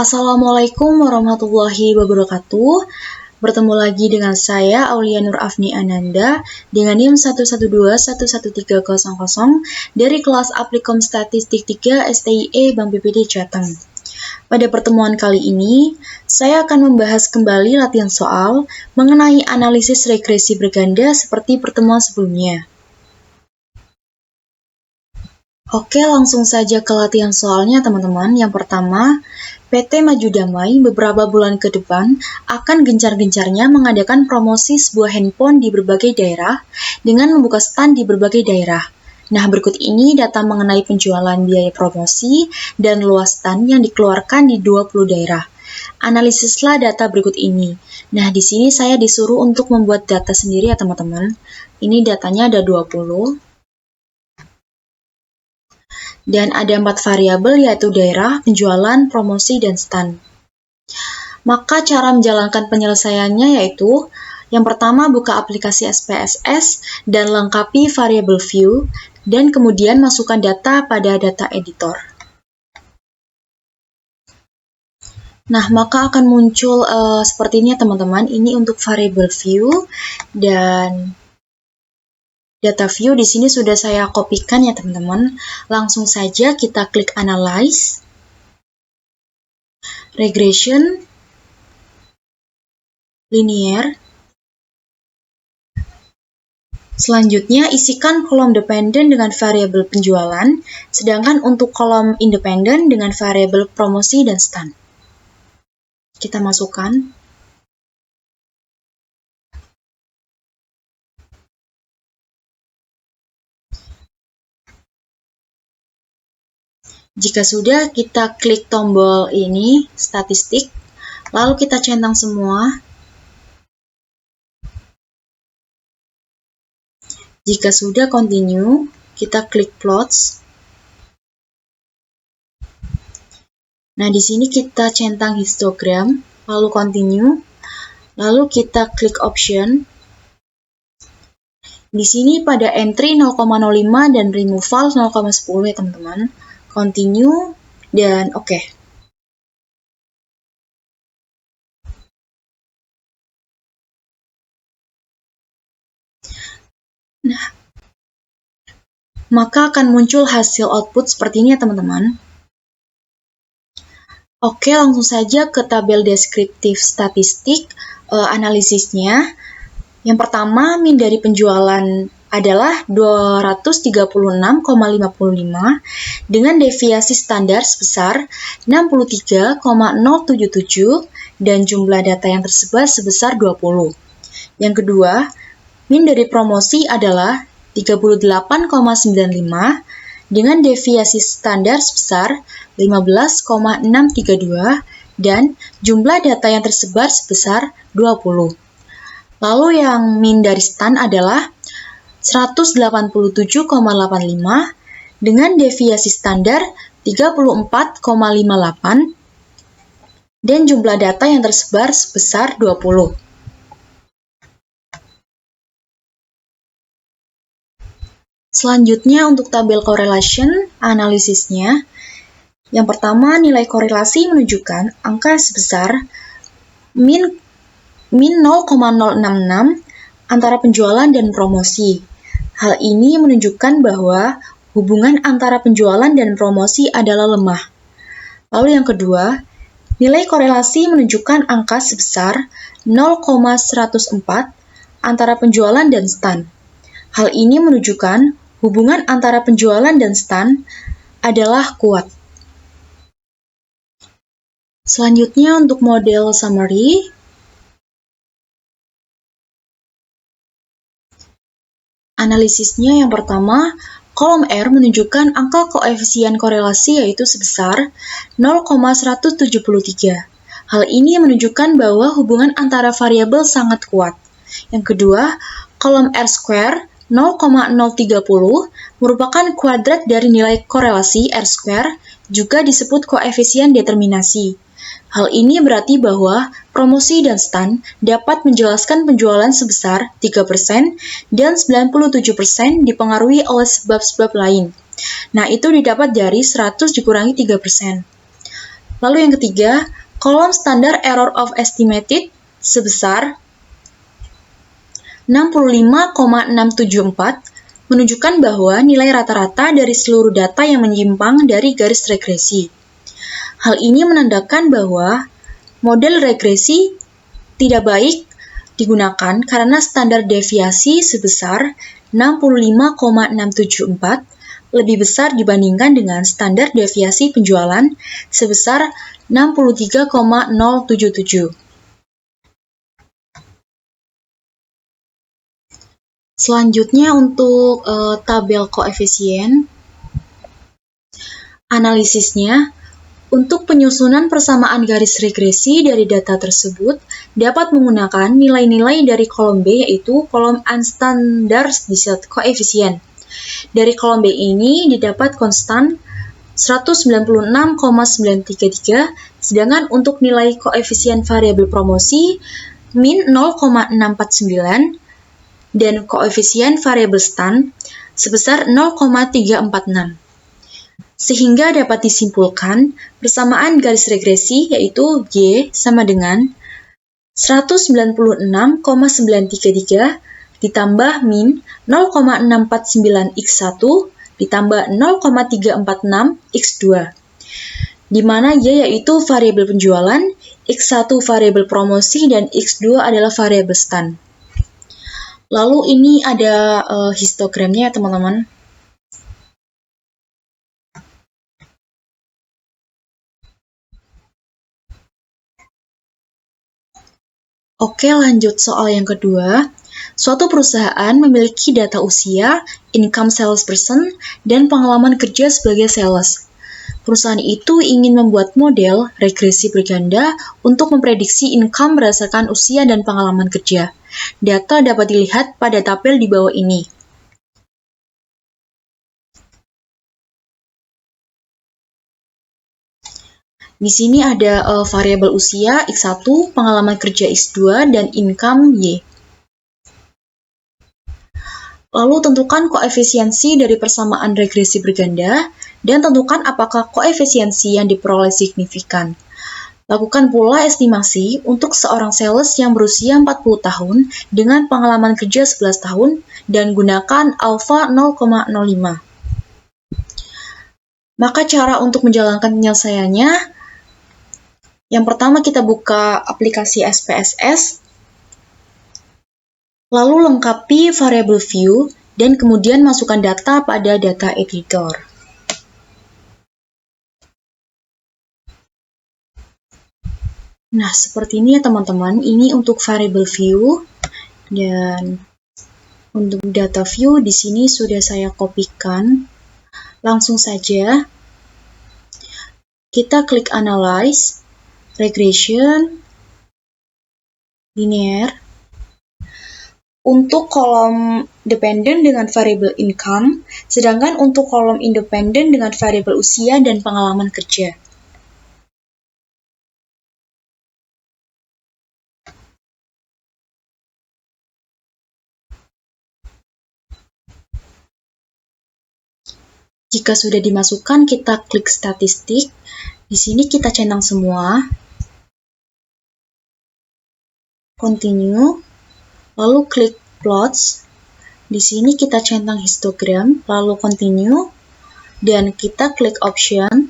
Assalamualaikum warahmatullahi wabarakatuh. Bertemu lagi dengan saya Aulia Nur Afni Ananda dengan NIM 112111300 dari kelas Applikom Statistik 3 STIE Bank BPD Jateng. Pada pertemuan kali ini, saya akan membahas kembali latihan soal mengenai analisis regresi berganda seperti pertemuan sebelumnya. Oke, langsung saja ke latihan soalnya teman-teman. Yang pertama, PT Maju Damai beberapa bulan ke depan akan gencar-gencarnya mengadakan promosi sebuah handphone di berbagai daerah dengan membuka stand di berbagai daerah. Nah, berikut ini data mengenai penjualan biaya promosi dan luas stand yang dikeluarkan di 20 daerah. Analisislah data berikut ini. Nah, di sini saya disuruh untuk membuat data sendiri ya teman-teman. Ini datanya ada 20. Dan ada 4 variabel yaitu daerah, penjualan, promosi, dan stand. Maka cara menjalankan penyelesaiannya yaitu yang pertama buka aplikasi SPSS dan lengkapi variabel view dan kemudian masukkan data pada data editor. Nah, maka akan muncul seperti ini ya teman-teman. Ini untuk variabel view dan data view di sini sudah saya kopikan ya teman-teman. Langsung saja kita klik analyze, regression, linear. Selanjutnya isikan kolom dependen dengan variabel penjualan, sedangkan untuk kolom independen dengan variabel promosi dan stand. Kita masukkan. Jika sudah, kita klik tombol ini, statistik, lalu kita centang semua. Jika sudah, continue, kita klik plots. Nah, di sini kita centang histogram, lalu continue, lalu kita klik option. Di sini pada entry 0,05 dan removal 0,10 ya teman-teman. Continue dan oke. Nah, maka akan muncul hasil output seperti ini ya teman-teman. Oke, langsung saja ke tabel deskriptif statistik analisisnya. Yang pertama, min dari penjualan adalah 236,55 dengan deviasi standar sebesar 63,077 dan jumlah data yang tersebar sebesar 20. Yang kedua, min dari promosi adalah 38,95 dengan deviasi standar sebesar 15,632 dan jumlah data yang tersebar sebesar 20. Lalu yang min dari stand adalah 187,85 dengan deviasi standar 34,58 dan jumlah data yang tersebar sebesar 20. Selanjutnya untuk tabel correlation analisisnya. Yang pertama, nilai korelasi menunjukkan angka sebesar min 0,066 antara penjualan dan promosi. Hal ini menunjukkan bahwa hubungan antara penjualan dan promosi adalah lemah. Lalu yang kedua, nilai korelasi menunjukkan angka sebesar 0,104 antara penjualan dan stand. Hal ini menunjukkan hubungan antara penjualan dan stand adalah kuat. Selanjutnya untuk model summary. Analisisnya yang pertama, kolom R menunjukkan angka koefisien korelasi yaitu sebesar 0,173. Hal ini menunjukkan bahwa hubungan antara variabel sangat kuat. Yang kedua, kolom R square 0,030 merupakan kuadrat dari nilai korelasi R square, juga disebut koefisien determinasi. Hal ini berarti bahwa promosi dan stand dapat menjelaskan penjualan sebesar 3% dan 97% dipengaruhi oleh sebab-sebab lain. Nah, itu didapat dari 100 dikurangi 3%. Lalu yang ketiga, kolom standar error of estimated sebesar 65,674 menunjukkan bahwa nilai rata-rata dari seluruh data yang menyimpang dari garis regresi. Hal ini menandakan bahwa model regresi tidak baik digunakan karena standar deviasi sebesar 65,674 lebih besar dibandingkan dengan standar deviasi penjualan sebesar 63,077. Selanjutnya untuk tabel koefisien, analisisnya, untuk penyusunan persamaan garis regresi dari data tersebut dapat menggunakan nilai-nilai dari kolom B, yaitu kolom unstandardized coefficient. Dari kolom B ini didapat konstan 196,933, sedangkan untuk nilai koefisien variabel promosi min 0,649 dan koefisien variabel stand sebesar 0,346. Sehingga dapat disimpulkan persamaan garis regresi yaitu Y sama dengan 196,933 ditambah min 0,649x1 ditambah 0,346x2, di mana Y yaitu variabel penjualan, x1 variabel promosi, dan x2 adalah variabel stand. Lalu ini ada histogramnya ya teman-teman. Oke, lanjut soal yang kedua. Suatu perusahaan memiliki data usia, income salesperson, dan pengalaman kerja sebagai sales. Perusahaan itu ingin membuat model regresi berganda untuk memprediksi income berdasarkan usia dan pengalaman kerja. Data dapat dilihat pada tabel di bawah ini. Di sini ada variabel usia X1, pengalaman kerja X2, dan income Y. Lalu tentukan koefisiensi dari persamaan regresi berganda, dan tentukan apakah koefisiensi yang diperoleh signifikan. Lakukan pula estimasi untuk seorang sales yang berusia 40 tahun dengan pengalaman kerja 11 tahun, dan gunakan alfa 0,05. Maka cara untuk menjalankan penyelesaiannya, yang pertama kita buka aplikasi SPSS, lalu lengkapi variable view, dan kemudian masukkan data pada data editor. Nah, seperti ini ya teman-teman, ini untuk variable view, dan untuk data view di sini sudah saya kopikan. Langsung saja, kita klik analyze, regression, linear. Untuk kolom dependen dengan variabel income, sedangkan untuk kolom independen dengan variabel usia dan pengalaman kerja. Jika sudah dimasukkan, kita klik statistik. Di sini kita centang semua. Continue, lalu klik plots. Di sini kita centang histogram, lalu continue, dan kita klik option.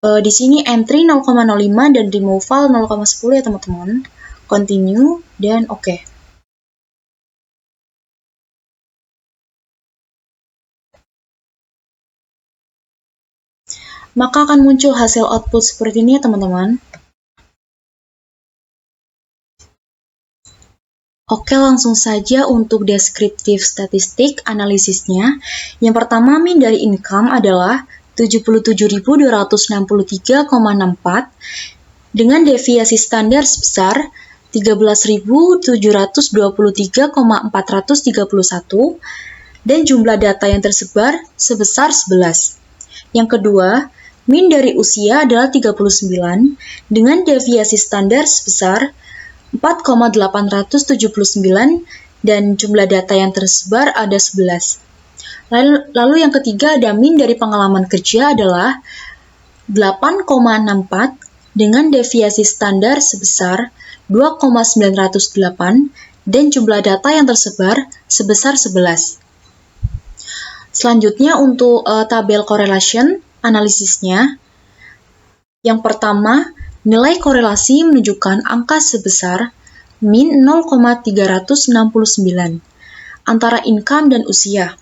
Di sini entry 0,05 dan removal 0,10 ya teman-teman. Continue, dan oke. Maka akan muncul hasil output seperti ini ya teman-teman. Oke, langsung saja untuk deskriptif statistik analisisnya. Yang pertama, min dari income adalah 77.263,64 dengan deviasi standar sebesar 13.723,431 dan jumlah data yang tersebar sebesar 11. Yang kedua, min dari usia adalah 39 dengan deviasi standar sebesar 4,879 dan jumlah data yang tersebar ada 11. Lalu yang ketiga ada min dari pengalaman kerja adalah 8,64 dengan deviasi standar sebesar 2,908 dan jumlah data yang tersebar sebesar 11. Selanjutnya untuk tabel correlation analisisnya. Yang pertama, nilai korelasi menunjukkan angka sebesar min 0,369 antara income dan usia.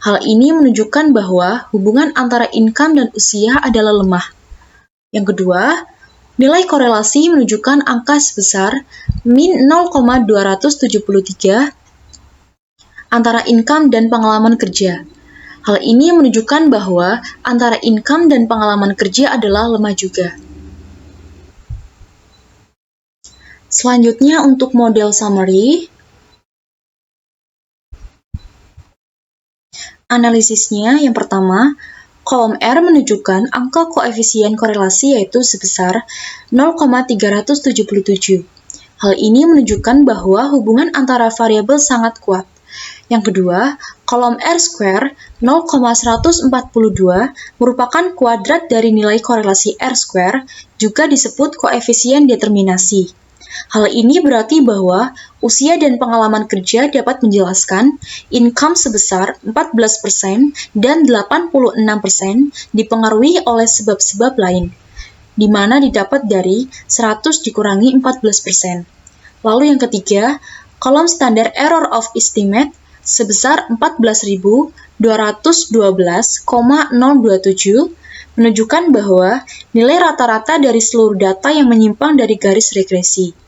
Hal ini menunjukkan bahwa hubungan antara income dan usia adalah lemah. Yang kedua, nilai korelasi menunjukkan angka sebesar min 0,273 antara income dan pengalaman kerja. Hal ini menunjukkan bahwa antara income dan pengalaman kerja adalah lemah juga. Selanjutnya untuk model summary. Analisisnya yang pertama, kolom R menunjukkan angka koefisien korelasi yaitu sebesar 0,377. Hal ini menunjukkan bahwa hubungan antara variabel sangat kuat. Yang kedua, kolom R-square 0,142 merupakan kuadrat dari nilai korelasi R-square, juga disebut koefisien determinasi. Hal ini berarti bahwa usia dan pengalaman kerja dapat menjelaskan income sebesar 14% dan 86% dipengaruhi oleh sebab-sebab lain, di mana didapat dari 100 dikurangi 14%. Lalu yang ketiga, kolom standar error of estimate sebesar 14.212,027 menunjukkan bahwa nilai rata-rata dari seluruh data yang menyimpang dari garis regresi.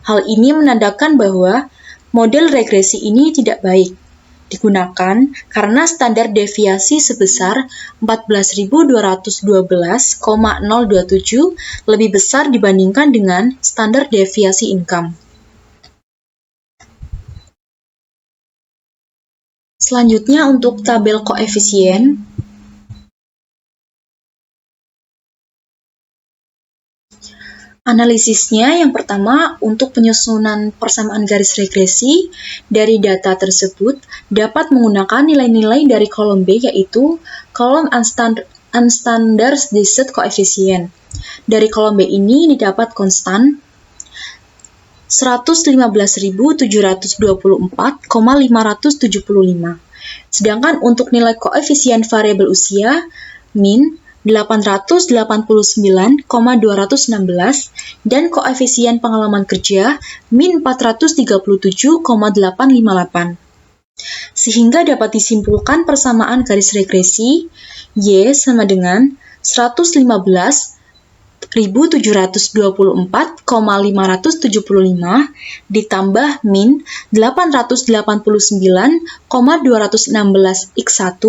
Hal ini menandakan bahwa model regresi ini tidak baik digunakan karena standar deviasi sebesar 14.212,027 lebih besar dibandingkan dengan standar deviasi income. Selanjutnya untuk tabel koefisien. Analisisnya yang pertama, untuk penyusunan persamaan garis regresi dari data tersebut dapat menggunakan nilai-nilai dari kolom B, yaitu kolom unstandardized coefficient. Dari kolom B ini didapat konstan 115.724,575. Sedangkan untuk nilai koefisien variabel usia, min 889,216 dan koefisien pengalaman kerja min 437,858. Sehingga dapat disimpulkan persamaan garis regresi Y sama dengan 115.724,575 ditambah min 889,216 X1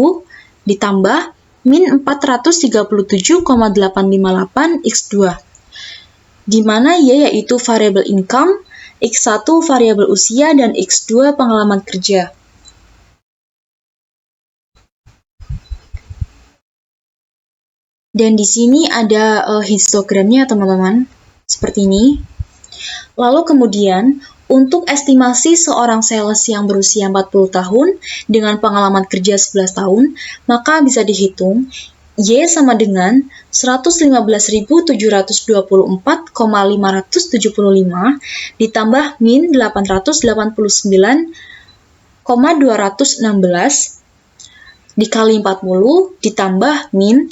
ditambah min 437,858 X2, di mana Y yaitu variabel income, X1 variabel usia, dan X2 pengalaman kerja. Dan di sini ada histogramnya teman-teman, seperti ini. Lalu kemudian, untuk estimasi seorang sales yang berusia 40 tahun dengan pengalaman kerja 11 tahun, maka bisa dihitung Y sama dengan 115.724,575 ditambah min 889,216 dikali 40 ditambah min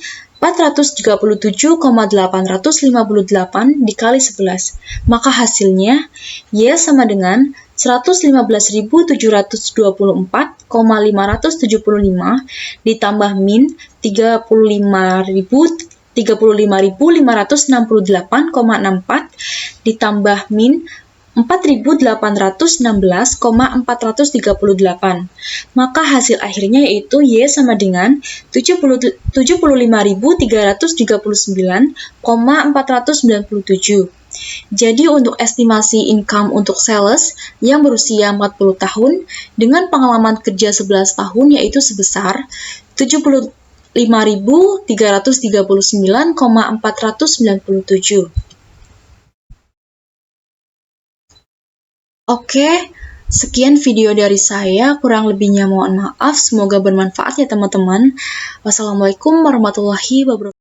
437,858 dikali 11. Maka hasilnya Y sama dengan 115.724,575 ditambah min 35.568,64 ditambah min 4.816,438. Maka hasil akhirnya yaitu Y sama dengan 75.339,497. Jadi untuk estimasi income untuk sales yang berusia 40 tahun dengan pengalaman kerja 11 tahun yaitu sebesar 75.339,497. Oke, sekian video dari saya, kurang lebihnya mohon maaf, semoga bermanfaat ya teman-teman. Wassalamualaikum warahmatullahi wabarakatuh.